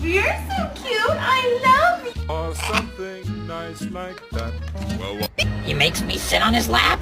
You're so cute. I love you. Or something nice like that. Well, He makes me sit on his lap?